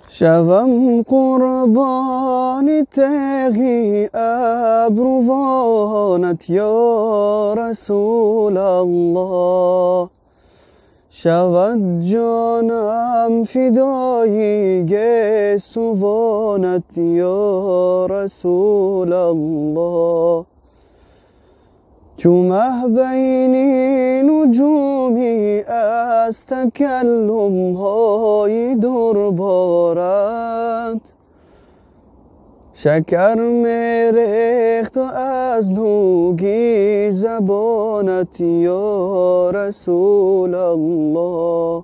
شوم قربان تغی ابروانت یا رسول الله. شود جانم فدای گیسوانت یا رسول الله. چو مه بین نجومی از تکلم های دربارت، شکر میریخت از نوگی زبانت یا رسول الله.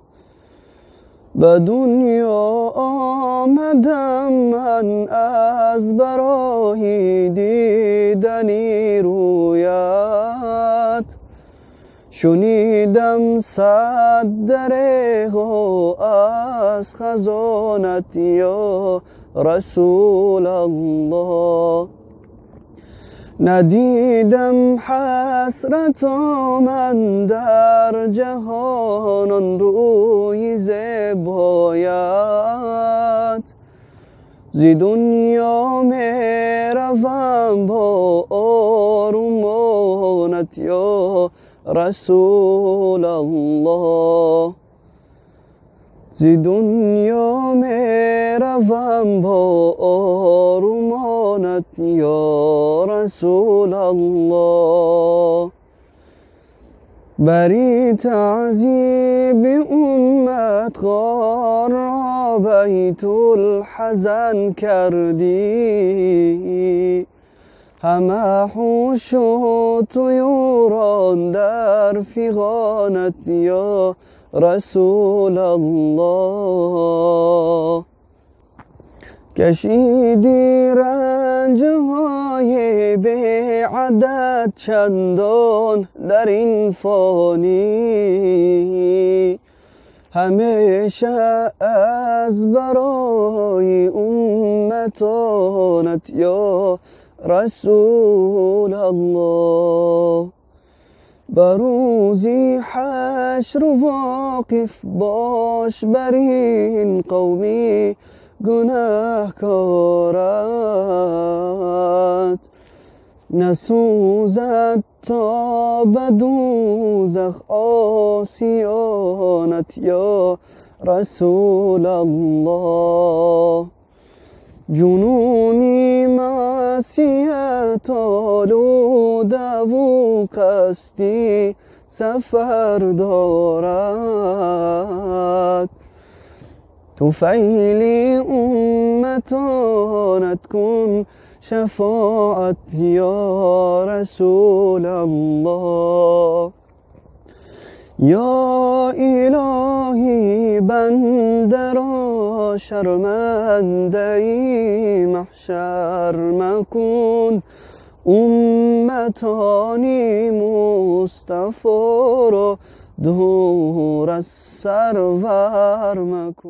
به دنیا آمدم من از برای دیدنی رویت، شنیدم صد دریغ از خزانت یا رسول الله. ندیدم حسرت من در جهان روی زیبایت، زی دنیا میروم با آرمانت یا رسول الله. زی دنیا میروم با آرمانت یا رسول الله. بری تعذیب امت غار را بیت الحزن کردی، همه حوش و طیوران در فغانت یا رسول الله. کشیدی رنجهای به عدد چندان در این فانی، همیشه از برای امتانت یا رسول الله. بروزی حشر واقف باش بر این قومی گناهکارت، نسوزد تا به دوزخ آسیانت یا رسول الله. جنونی معصیت آلوده و قصدی سفر دارد، طفیلی امتانت کن شفاعت یا رسول الله. یا الهی بنده را شرمنده محشر مکن، امتانی مصطفی را دور از سرور مکن.